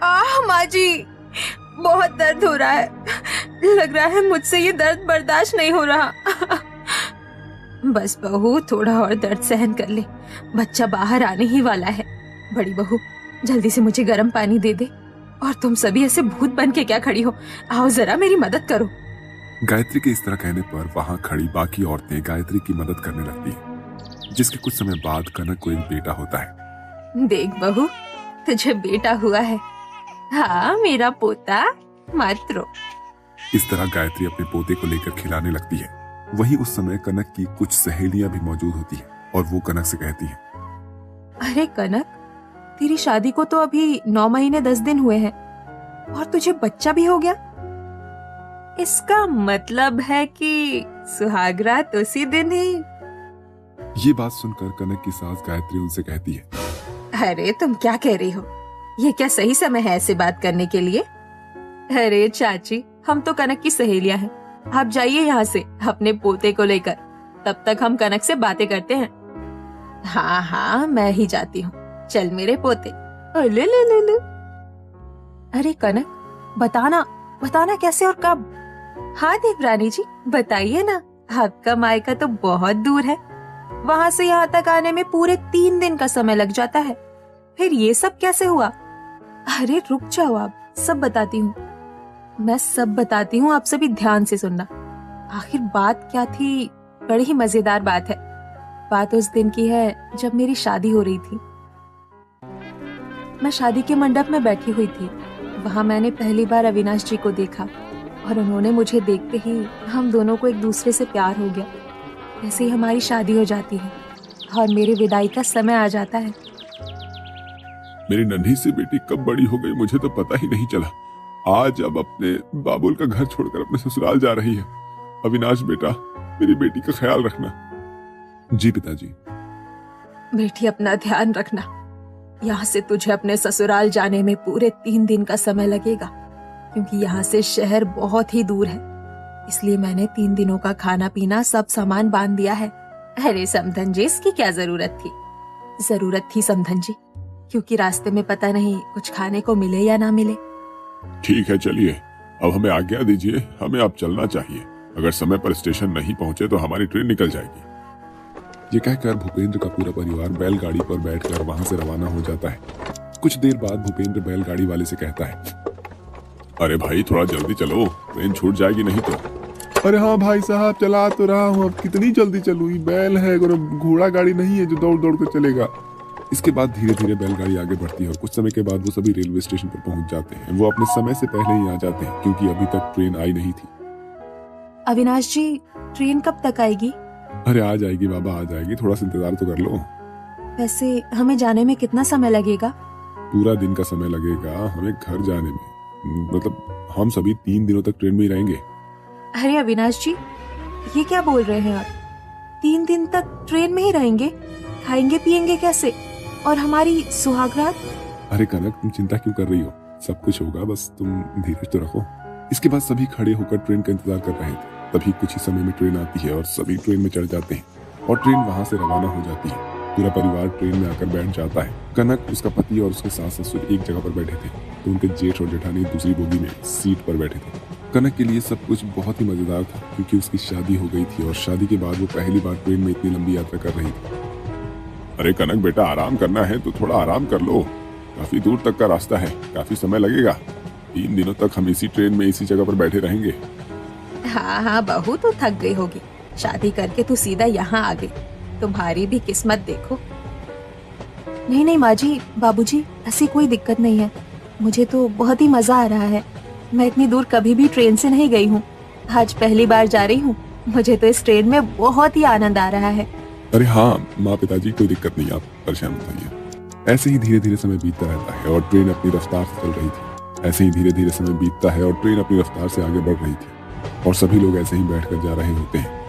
माँ जी, बहुत दर्द हो रहा है। लग रहा है मुझसे ये दर्द बर्दाश्त नहीं हो रहा। बस बहू, थोड़ा और दर्द सहन कर ले, बच्चा बाहर आने ही वाला है। बड़ी बहू, जल्दी से मुझे गर्म पानी दे दे। और तुम सभी ऐसे भूत बन के क्या खड़ी हो? आओ जरा मेरी मदद करो। गायत्री के इस तरह कहने पर वहां खड़ी बाकी औरतें गायत्री की मदद करने लगती हैं, जिसके कुछ समय बाद कनक को एक बेटा होता है। देख बहू, तुझे बेटा हुआ है। हाँ, मेरा पोता, मत रो। इस तरह गायत्री अपने पोते को लेकर खिलाने लगती है। वहीं उस समय कनक की कुछ सहेलियां भी मौजूद होती हैं और वो कनक से कहती हैं, अरे कनक, तेरी शादी को तो अभी 9 महीने 10 दिन हुए हैं और तुझे बच्चा भी हो गया। इसका मतलब है कि सुहागरात उसी दिन ही। ये बात सुनकर कनक की सास गायत्री उनसे कहती है, अरे तुम क्या कह रही हो? ये क्या सही समय है ऐसे बात करने के लिए? अरे चाची, हम तो कनक की सहेलियां हैं। आप जाइए यहाँ से अपने पोते को लेकर। तब तक हम कनक से बातें करते हैं। हाँ हाँ, मैं ही जाती हूँ। चल मेरे पोते। ले ले ले ले। अरे कनक, बताना कैसे और कब? हाँ देवरानी जी, बताइए ना। आपका मायका तो बहुत दूर है। वहाँ से यहाँ तक आने में पूरे 3 दिन का समय लग जाता है। फिर ये सब कैसे हुआ? अरे रुक जाओ, आप सब बताती हूँ। मैं सब बताती हूँ, आप सभी ध्यान से सुनना। आखिर बात क्या थी? बड़ी ही मजेदार बात है। बात उस दिन की है जब मेरी शादी हो रही थी। मैं शादी के मंडप में बैठी हुई थी। वहां मैंने पहली बार अविनाश जी को देखा और उन्होंने मुझे देखते ही हम दोनों को एक दूसरे से प्यार हो गया। ऐसे ही हमारी शादी हो जाती है और मेरी विदाई का समय आ जाता है। मेरी नन्ही सी बेटी कब बड़ी हो गई मुझे तो पता ही नहीं चला। आज अब अपने बाबुल का घर छोड़कर अपने ससुराल जा रही है। अविनाश बेटा, मेरी बेटी का ख्याल रखना। जी पिताजी। बेटी, अपना ध्यान रखना। यहाँ से तुझे अपने ससुराल जाने में पूरे 3 दिन का समय लगेगा, क्योंकि यहाँ से शहर बहुत ही दूर है। इसलिए मैंने 3 दिनों का खाना पीना सब सामान बांध दिया है। अरे समधन जी, इसकी क्या जरूरत थी? जरूरत थी समधन जी, क्योंकि रास्ते में पता नहीं कुछ खाने को मिले या ना मिले। ठीक है, चलिए अब हमें आज्ञा दीजिए, हमें अब चलना चाहिए। अगर समय पर स्टेशन नहीं पहुंचे तो हमारी ट्रेन निकल जाएगी। ये कहकर भूपेंद्र का पूरा परिवार बैलगाड़ी पर बैठकर वहां से रवाना हो जाता है। कुछ देर बाद भूपेंद्र बैलगाड़ी वाले से कहता है, अरे भाई थोड़ा जल्दी चलो, ट्रेन छूट जाएगी नहीं तो। अरे हाँ भाई साहब, चला तो रहा हूँ, अब कितनी जल्दी चलूँ? बैल है, घोड़ा गाड़ी नहीं है जो दौड़ दौड़ कर चलेगा। इसके बाद धीरे धीरे बैलगाड़ी आगे बढ़ती है और कुछ समय के बाद वो सभी रेलवे स्टेशन पर पहुंच जाते हैं। वो अपने समय से पहले ही आ जाते हैं, क्योंकि अभी तक ट्रेन आई नहीं थी। अविनाश जी, ट्रेन कब तक आएगी? अरे आ जाएगी बाबा, आ जाएगी, थोड़ा सा इंतजार तो कर लो। वैसे हमें जाने में कितना समय लगेगा? पूरा दिन का समय लगेगा हमें घर जाने में। मतलब हम सभी 3 दिनों तक ट्रेन में ही रहेंगे। अरे अविनाश जी, ये क्या बोल रहे हैं आप? 3 दिन तक ट्रेन में ही रहेंगे? खाएंगे पिएंगे कैसे? और हमारी सुहागरात? अरे कनक, तुम चिंता क्यों कर रही हो? सब कुछ होगा, बस तुम धीरज तो रखो। इसके बाद सभी खड़े होकर ट्रेन का इंतजार कर रहे थे। तभी कुछ ही समय में ट्रेन आती है और सभी ट्रेन में चढ़ जाते हैं और ट्रेन वहां से रवाना हो जाती है। पूरा परिवार ट्रेन में आकर बैठ जाता है। कनक, उसका पति और उसके सास ससुर एक जगह पर बैठे थे, तो उनके जेठ और जेठानी दूसरी बोगी में सीट पर बैठे थे। कनक के लिए सब कुछ बहुत ही मजेदार था, क्योंकि उसकी शादी हो गई थी और शादी के बाद वो पहली बार ट्रेन में इतनी लंबी यात्रा कर रही थी। अरे कनक बेटा, आराम करना है तो थोड़ा आराम कर लो। काफी दूर तक का रास्ता है, काफी समय लगेगा। 3 दिनों तक हम इसी ट्रेन में इसी जगह पर बैठे रहेंगे। हाँ, बहू तो थक गई होगी। शादी करके तू सीधा यहाँ आ गई। तुम्हारी भी किस्मत देखो। नहीं माँ जी, बाबूजी, ऐसी कोई दिक्कत नहीं है। मुझे तो बहुत ही मजा आ रहा है। मैं इतनी दूर कभी भी ट्रेन से नहीं गई हूँ। आज पहली बार जा रही हूँ। मुझे तो इस ट्रेन में बहुत ही आनंद आ रहा है। अरे हाँ माँ पिताजी, कोई दिक्कत नहीं, आप परेशान मत होइए। ऐसे ही धीरे धीरे समय बीतता रहता है और ट्रेन अपनी रफ्तार से चल रही थी। ऐसे ही धीरे धीरे समय बीतता है और ट्रेन अपनी रफ्तार से आगे बढ़ रही थी और सभी लोग ऐसे ही बैठकर जा रहे होते हैं।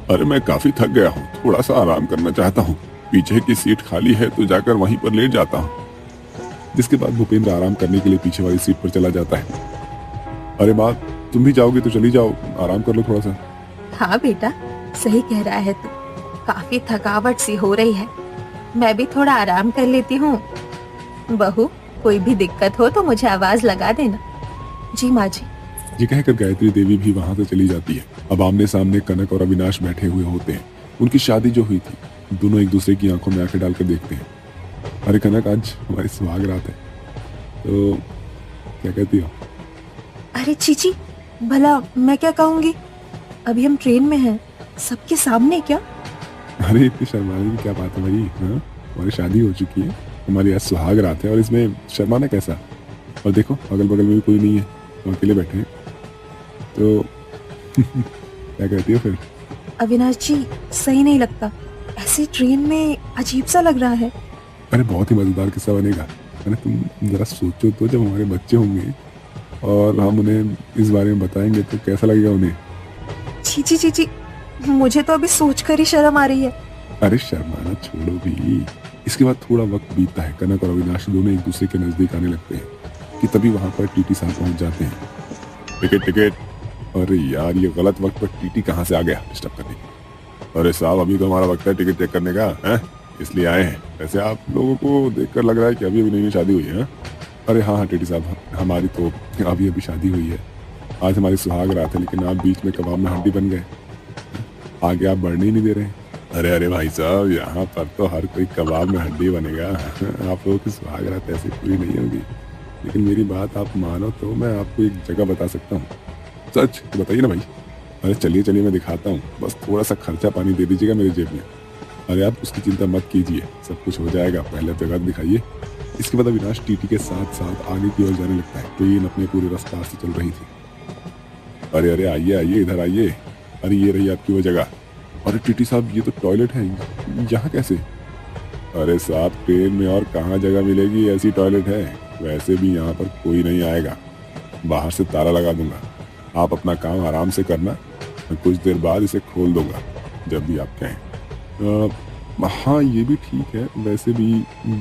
अरे मैं काफी थक गया हूँ, थोड़ा सा आराम करना चाहता हूँ। पीछे की सीट खाली है तो जाकर वहीं पर लेट जाता हूँ। जिसके बाद भूपेंद्र आराम करने के लिए पीछे वाली सीट पर चला जाता है। अरे माँ, तुम भी जाओगे तो चली जाओ, आराम कर लो थोड़ा सा। हाँ बेटा, सही कह रहा है तू। काफी थकावट सी हो रही है, मैं भी थोड़ा आराम कर लेती हूँ। बहू, कोई भी दिक्कत हो तो मुझे आवाज लगा देना। जी माँ जी। ये कहकर गायत्री देवी भी वहां से चली जाती है। अब आमने सामने कनक और अविनाश बैठे हुए होते हैं। उनकी शादी जो हुई थी, दोनों एक दूसरे की आंखों में आंखें डालकर देखते हैं। अरे कनक, आज हमारी सुहाग रात है, तो क्या कहती हो? अरे चीची, भला मैं क्या कहूंगी? अभी हम ट्रेन में हैं, सबके सामने क्या? अरे इतनी शर्माने की क्या बात है भाई? हाँ, हमारी शादी हो चुकी है, हमारी आज सुहाग रात है और इसमें शर्माना कैसा? और देखो अगल बगल में भी कोई नहीं है, हम अकेले बैठे हैं, तो क्या कहती हो फिर? अविनाश जी, सही नहीं लगता, ऐसे ट्रेन में अजीब सा लग रहा है। अरे बहुत ही मजेदार किस्सा बनेगा। अरे तुम जरा सोचो तो, जब हमारे बच्चे होंगे और हम उन्हें इस बारे में बताएंगे तो कैसा लगेगा उन्हें? चीची चीची, मुझे तो अभी सोचकर ही शर्म आ रही है। अरे शर्माना छोड़ो भी। इसके बाद थोड़ा वक्त बीतता है। कनक और अविनाश दोनों एक दूसरे के नजदीक आने लगते हैं कि तभी वहां पर टीटी साहब पहुंच जाते हैं। Ticket ticket. अरे यार, ये गलत वक्त पर टीटी कहाँ से आ गया डिस्टर्ब करने की? अरे साहब, अभी तो हमारा वक्त है टिकट चेक करने का, है इसलिए आए हैं। वैसे आप लोगों को देखकर लग रहा है कि अभी अभी नई शादी हुई है। अरे हाँ हाँ टीटी साहब, हमारी तो अभी अभी शादी हुई है। आज हमारी सुहाग रात है, लेकिन आप बीच में कबाब में हड्डी बन गए, आगे आप बढ़ने ही नहीं दे रहे। अरे अरे भाई साहब, यहाँ पर तो हर कोई कबाब में हड्डी बनेगा। आप लोगों की सुहाग रात ऐसी पूरी नहीं होगी। लेकिन मेरी बात आप मानो तो मैं आपको एक जगह बता सकता हूँ। सच तो बताइए ना भाई। अरे चलिए चलिए, मैं दिखाता हूँ, बस थोड़ा सा खर्चा पानी दे दीजिएगा मेरी जेब में। अरे आप उसकी चिंता मत कीजिए, सब कुछ हो जाएगा, पहले जगह दिखाइए। इसके बाद अविनाश टीटी के साथ साथ आगे की ओर जाने लगता है। ट्रेन अपने पूरे रफ्तार से चल रही थी। अरे अरे आइए आइए, इधर आइए। अरे ये रही आपकी वो जगह। अरे टीटी साहब, ये तो टॉयलेट है, यहाँ कैसे? अरे साहब, ट्रेन में और कहाँ जगह मिलेगी, ऐसी टॉयलेट है। वैसे भी यहाँ पर कोई नहीं आएगा, बाहर से ताला लगा दूंगा। आप अपना काम आराम से करना, मैं कुछ देर बाद इसे खोल दूंगा जब भी आप कहें। हाँ ये भी ठीक है, वैसे भी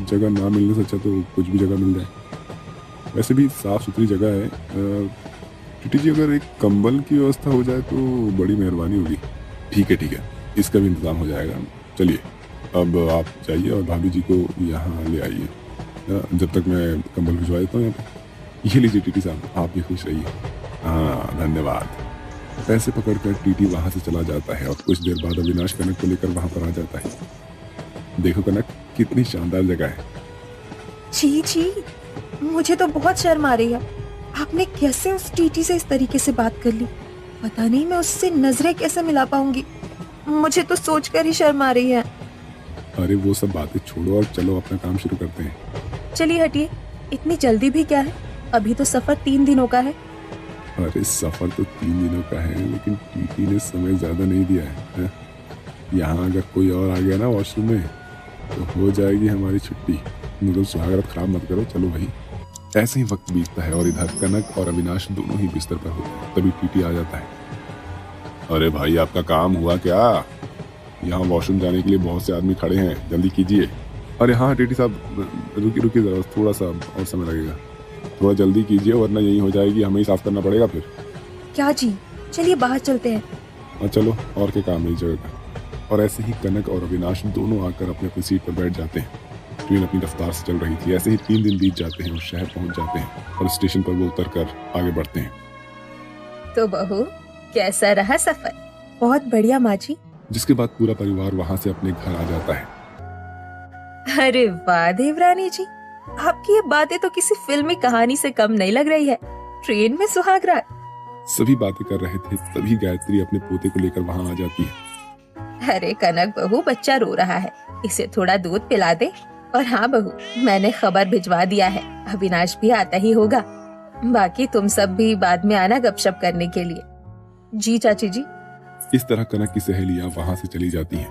जगह ना मिलने से अच्छा तो कुछ भी जगह मिल जाए। वैसे भी साफ सुथरी जगह है। टीटी जी, अगर एक कंबल की व्यवस्था हो जाए तो बड़ी मेहरबानी होगी। ठीक है, इसका भी इंतजाम हो जाएगा। चलिए अब आप जाइए और भाभी जी को यहाँ ले आइए, जब तक मैं कंबल भिजवा देता हूँ यहाँ पे। ये लीजिए टीटी साहब, आप भी खुश रहिए। हाँ धन्यवाद। पैसे पकड़कर टीटी वहां से चला जाता है और कुछ देर बाद अविनाश कनक को लेकर वहां पर आ जाता है। देखो कनक, कितनी शानदार जगह है। जी, मुझे तो बहुत शर्म आ रही है। आपने कैसे उस टीटी से इस तरीके से बात कर ली? पता नहीं मैं उससे नजरें कैसे मिला पाऊंगी। मुझे तो सोचकर ही शर्म आ रही है। अरे वो सब बातें छोड़ो और चलो अपना काम शुरू करते हैं। चलिए हटिए, इतनी जल्दी भी क्या है? अभी तो सफर 3 दिनों का है। अरे सफर तो 3 दिनों का है, लेकिन टीटी ने समय ज्यादा नहीं दिया है। यहाँ अगर कोई और आ गया ना वॉशरूम में तो हो जाएगी हमारी छुट्टी। मतलब सुहागरात खराब मत करो, चलो भाई। ऐसे ही वक्त बीतता है और इधर कनक और अविनाश दोनों ही बिस्तर पर होते हैं। तभी टीटी आ जाता है। अरे भाई, आपका काम हुआ क्या? यहाँ वॉशरूम जाने के लिए बहुत से आदमी खड़े हैं, जल्दी कीजिए। अरे हाँ टीटी साहब, रुकिए जरा, थोड़ा सा और समय लगेगा। थोड़ा जल्दी कीजिए वरना यही हो जाएगी, हमें ही साफ करना पड़ेगा फिर। क्या जी, चलिए बाहर चलते हैं। हाँ चलो, और क्या काम है इस जगह का। और ऐसे ही कनक और अविनाश दोनों आकर अपनी अपनी सीट पर बैठ जाते हैं। ट्रेन अपनी रफ्तार से चल रही थी। ऐसे ही 3 दिन बीत जाते हैं और शहर पहुंच जाते हैं और स्टेशन पर वो उतरकर आगे बढ़ते हैं। तो बहू, कैसा रहा सफर? बहुत बढ़िया माँ जी। जिसके बाद पूरा परिवार वहां से अपने घर आ जाता है। अरे वाह देवरानी जी, आपकी ये बातें तो किसी फिल्मी कहानी से कम नहीं लग रही है। ट्रेन में सुहागरात। सभी बातें कर रहे थे, तभी गायत्री अपने पोते को लेकर वहां आ जाती है। अरे कनक बहू, बच्चा रो रहा है, इसे थोड़ा दूध पिला दे। और हाँ बहू, मैंने खबर भिजवा दिया है, अविनाश भी आता ही होगा। बाकी तुम सब भी बाद में आना गपशप करने के लिए। जी चाची जी। इस तरह कनक की सहेलियां वहां से चली जाती हैं